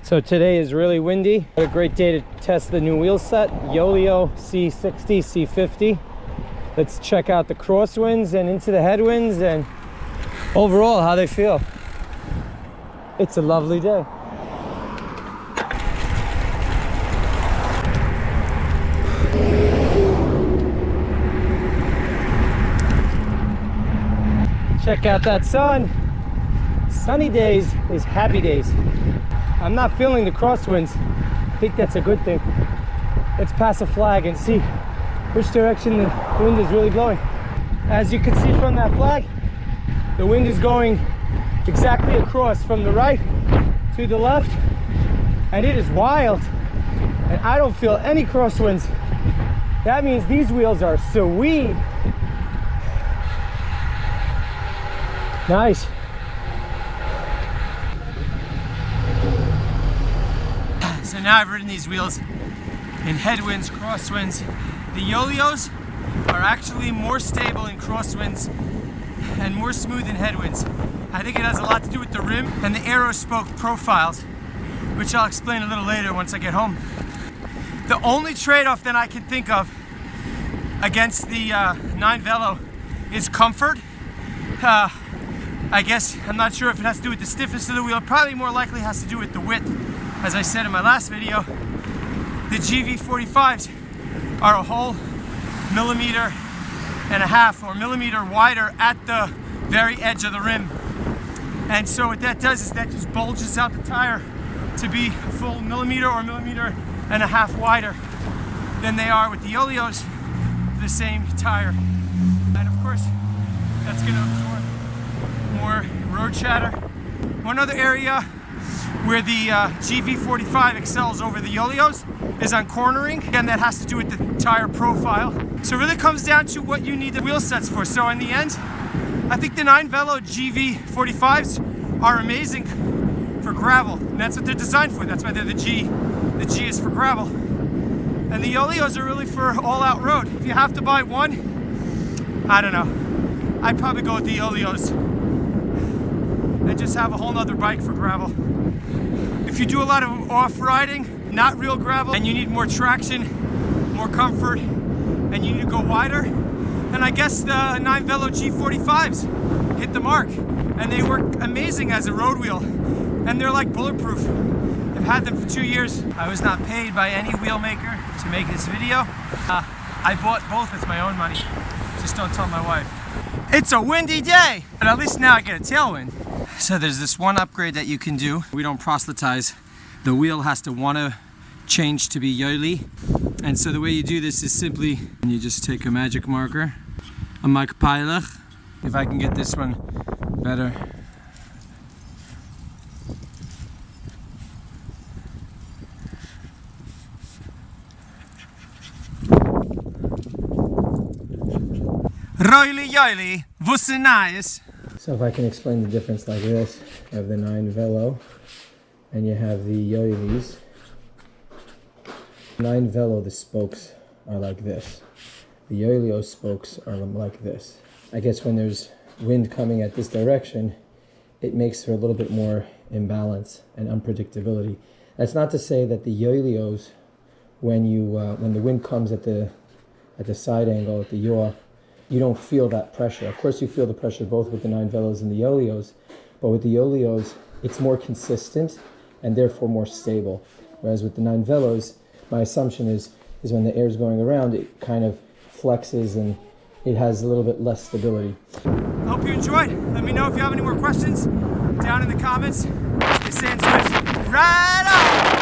So today is really windy. What a great day to test the new wheel set, Yeoleo C60, C50. Let's check out the crosswinds and into the headwinds and overall how they feel. It's a lovely day. Check out that sun. Sunny days is happy days. I'm not feeling the crosswinds. I think that's a good thing. Let's pass a flag and see which direction the wind is really blowing. As you can see from that flag, the wind is going exactly across from the right to the left, and it is wild, and I don't feel any crosswinds. That means these wheels are sweet. Nice. So now I've ridden these wheels in headwinds, crosswinds. The Yeoleos are actually more stable in crosswinds and more smooth in headwinds. I think it has a lot to do with the rim and the aero spoke profiles, which I'll explain a little later once I get home. The only trade-off that I can think of against the 9 Velo is comfort. I guess, I'm not sure if it has to do with the stiffness of the wheel. Probably more likely has to do with the width. As I said in my last video, the GV45s are a whole 1.5 millimeters or millimeter wider at the very edge of the rim. And so what that does is that just bulges out the tire to be a full millimeter or 1.5 millimeters wider than they are with the Yeoleos, the same tire. And of course, that's going to absorb more road chatter. One other area where the GV45 excels over the Yeoleos is on cornering. Again, that has to do with the tire profile. So it really comes down to what you need the wheel sets for. So in the end, I think the 9 Velo GV45s are amazing for gravel. And that's what they're designed for. That's why they're the G. The G is for gravel. And the Yeoleos are really for all-out road. If you have to buy one, I don't know. I'd probably go with the Yeoleos and just have a whole nother bike for gravel. If you do a lot of off-riding, not real gravel, and you need more traction, more comfort, and you need to go wider, then I guess the 9 Velo G45s hit the mark. And they work amazing as a road wheel. And they're like bulletproof. I've had them for 2 years. I was not paid by any wheel maker to make this video. I bought both with my own money. Just don't tell my wife. It's a windy day, but at least now I get a tailwind. So there's this one upgrade that you can do. We don't proselytize. The wheel has to want to change to be Yeoleo. And so the way you do this is simply, you just take a magic marker, a mic pilot. If I can get this one better. Roily Yeoleo, wusse nice. So if I can explain the difference like this, you have the 9 Velo and you have the Yeoleos. 9 Velo, the spokes are like this. The Yeoleo spokes are like this. I guess when there's wind coming at this direction, it makes for a little bit more imbalance and unpredictability. That's not to say that the Yeoleos, when the wind comes at the side angle, at the yaw, you don't feel that pressure. Of course you feel the pressure both with the 9 Velos and the Yeoleos, but with the Yeoleos, it's more consistent and therefore more stable. Whereas with the 9 Velos, my assumption is when the air is going around, it kind of flexes and it has a little bit less stability. I hope you enjoyed. Let me know if you have any more questions down in the comments. Stay safe, right on!